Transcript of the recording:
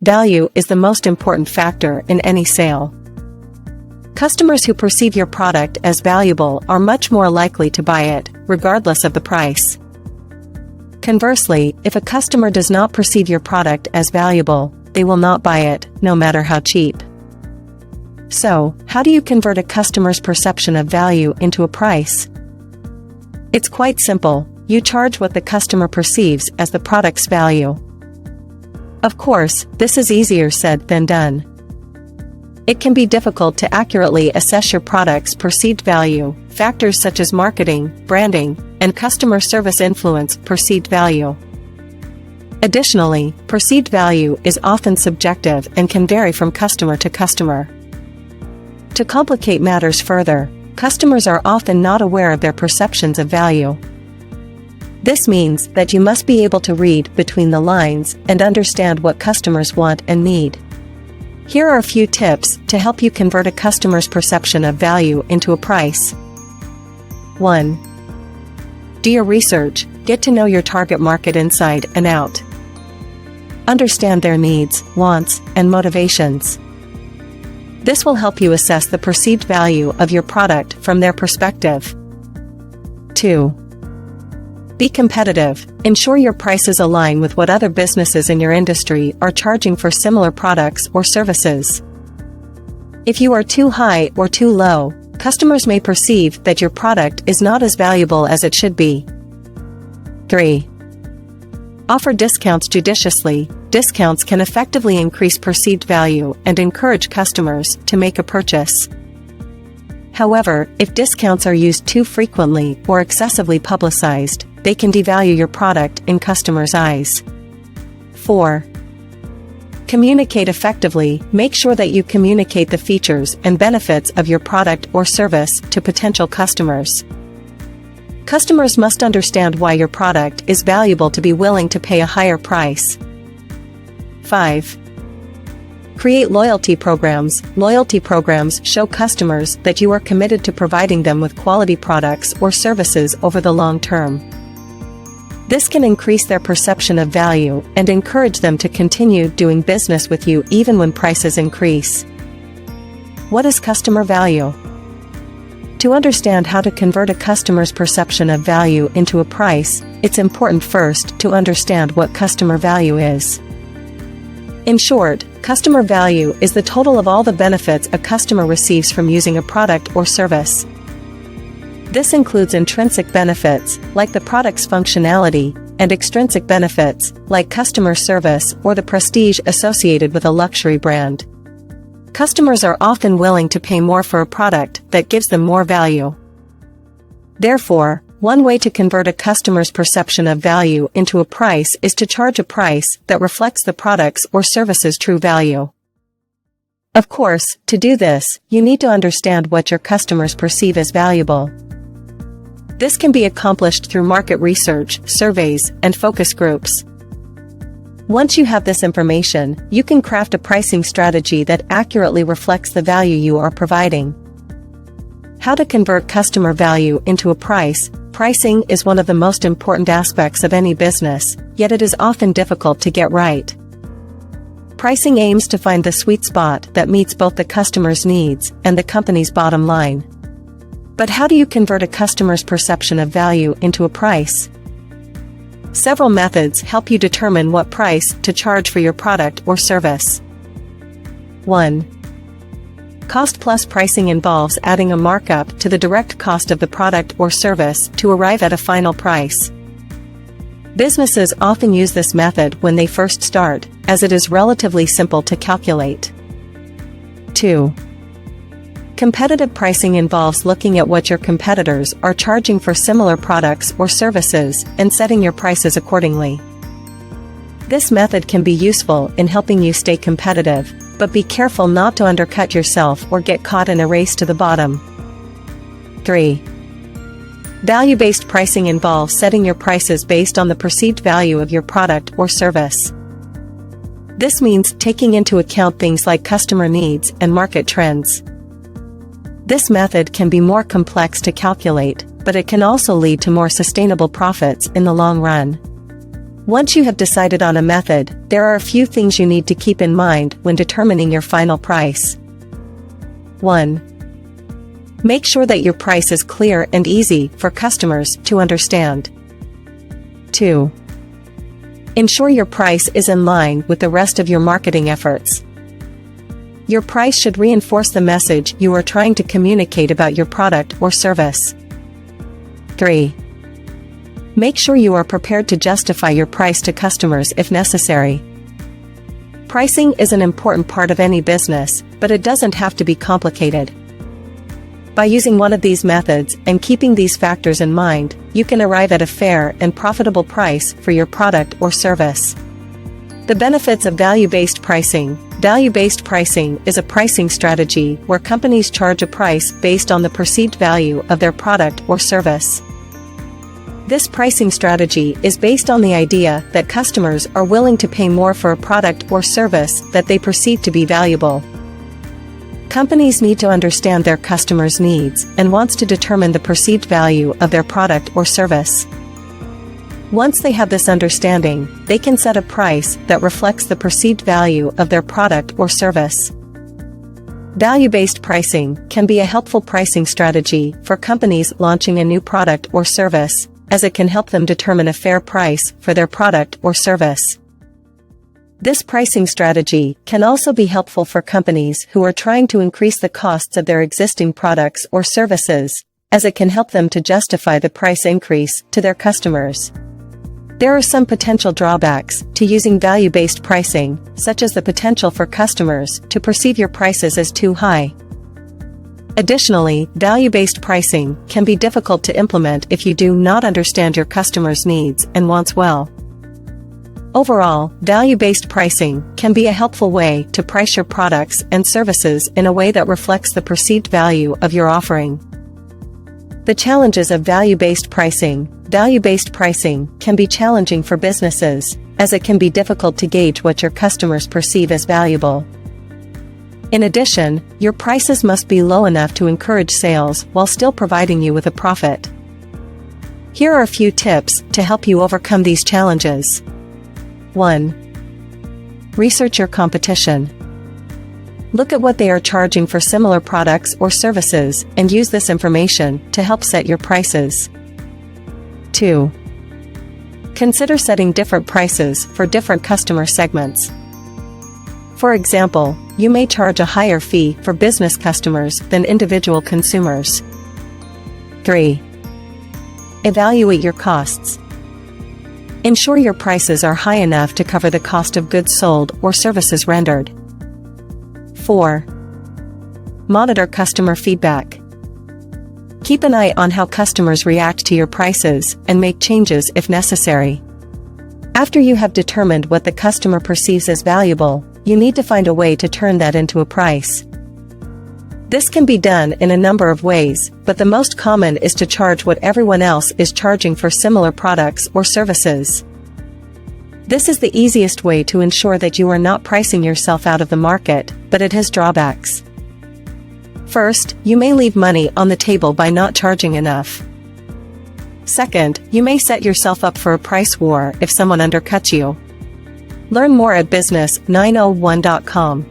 value is the most important factor in any sale. Customers who perceive your product as valuable are much more likely to buy it, regardless of the price. Conversely, if a customer does not perceive your product as valuable, they will not buy it, no matter how cheap. So, how do you convert a customer's perception of value into a price? It's quite simple. You charge what the customer perceives as the product's value. Of course, this is easier said than done. It can be difficult to accurately assess your product's perceived value. Factors such as marketing, branding, and customer service influence perceived value. Additionally, perceived value is often subjective and can vary from customer to customer. To complicate matters further, customers are often not aware of their perceptions of value. This means that you must be able to read between the lines and understand what customers want and need. Here are a few tips to help you convert a customer's perception of value into a price. 1. Do your research. Get to know your target market inside and out. Understand their needs, wants, and motivations. This will help you assess the perceived value of your product from their perspective. 2. Be competitive. Ensure your prices align with what other businesses in your industry are charging for similar products or services. If you are too high or too low, customers may perceive that your product is not as valuable as it should be. 3. Offer discounts judiciously. Discounts can effectively increase perceived value and encourage customers to make a purchase. However, if discounts are used too frequently or excessively publicized, they can devalue your product in customers' eyes. 4. Communicate effectively. Make sure that you communicate the features and benefits of your product or service to potential customers. Customers must understand why your product is valuable to be willing to pay a higher price. 5. Create loyalty programs. Loyalty programs show customers that you are committed to providing them with quality products or services over the long term. This can increase their perception of value and encourage them to continue doing business with you even when prices increase. What is customer value? To understand how to convert a customer's perception of value into a price, it's important first to understand what customer value is. In short, customer value is the total of all the benefits a customer receives from using a product or service. This includes intrinsic benefits, like the product's functionality, and extrinsic benefits, like customer service or the prestige associated with a luxury brand. Customers are often willing to pay more for a product that gives them more value. Therefore, one way to convert a customer's perception of value into a price is to charge a price that reflects the product's or service's true value. Of course, to do this, you need to understand what your customers perceive as valuable. This can be accomplished through market research, surveys, and focus groups. Once you have this information, you can craft a pricing strategy that accurately reflects the value you are providing. How to convert customer value into a price? Pricing is one of the most important aspects of any business, yet it is often difficult to get right. Pricing aims to find the sweet spot that meets both the customer's needs and the company's bottom line. But how do you convert a customer's perception of value into a price? Several methods help you determine what price to charge for your product or service. 1. Cost-plus pricing involves adding a markup to the direct cost of the product or service to arrive at a final price. Businesses often use this method when they first start, as it is relatively simple to calculate. 2. Competitive pricing involves looking at what your competitors are charging for similar products or services and setting your prices accordingly. This method can be useful in helping you stay competitive, but be careful not to undercut yourself or get caught in a race to the bottom. 3. Value-based pricing involves setting your prices based on the perceived value of your product or service. This means taking into account things like customer needs and market trends. This method can be more complex to calculate, but it can also lead to more sustainable profits in the long run. Once you have decided on a method, there are a few things you need to keep in mind when determining your final price. 1. Make sure that your price is clear and easy for customers to understand. 2. Ensure your price is in line with the rest of your marketing efforts. Your price should reinforce the message you are trying to communicate about your product or service. 3. Make sure you are prepared to justify your price to customers if necessary. Pricing is an important part of any business, but it doesn't have to be complicated. By using one of these methods and keeping these factors in mind, you can arrive at a fair and profitable price for your product or service. The benefits of value-based pricing. Value-based pricing is a pricing strategy where companies charge a price based on the perceived value of their product or service. This pricing strategy is based on the idea that customers are willing to pay more for a product or service that they perceive to be valuable. Companies need to understand their customers' needs and wants to determine the perceived value of their product or service. Once they have this understanding, they can set a price that reflects the perceived value of their product or service. Value-based pricing can be a helpful pricing strategy for companies launching a new product or service, as it can help them determine a fair price for their product or service. This pricing strategy can also be helpful for companies who are trying to increase the costs of their existing products or services, as it can help them to justify the price increase to their customers. There are some potential drawbacks to using value-based pricing, such as the potential for customers to perceive your prices as too high. Additionally, value-based pricing can be difficult to implement if you do not understand your customers' needs and wants well. Overall, value-based pricing can be a helpful way to price your products and services in a way that reflects the perceived value of your offering. The challenges of value-based pricing. Value-based pricing can be challenging for businesses, as it can be difficult to gauge what your customers perceive as valuable. In addition, your prices must be low enough to encourage sales while still providing you with a profit. Here are a few tips to help you overcome these challenges. 1. Research your competition. Look at what they are charging for similar products or services and use this information to help set your prices. 2. Consider setting different prices for different customer segments. For example, you may charge a higher fee for business customers than individual consumers. 3. Evaluate your costs. Ensure your prices are high enough to cover the cost of goods sold or services rendered. 4. Monitor customer feedback. Keep an eye on how customers react to your prices and make changes if necessary. After you have determined what the customer perceives as valuable, you need to find a way to turn that into a price. This can be done in a number of ways, but the most common is to charge what everyone else is charging for similar products or services. This is the easiest way to ensure that you are not pricing yourself out of the market, but it has drawbacks. First, you may leave money on the table by not charging enough. Second, you may set yourself up for a price war if someone undercuts you. Learn more at business901.com.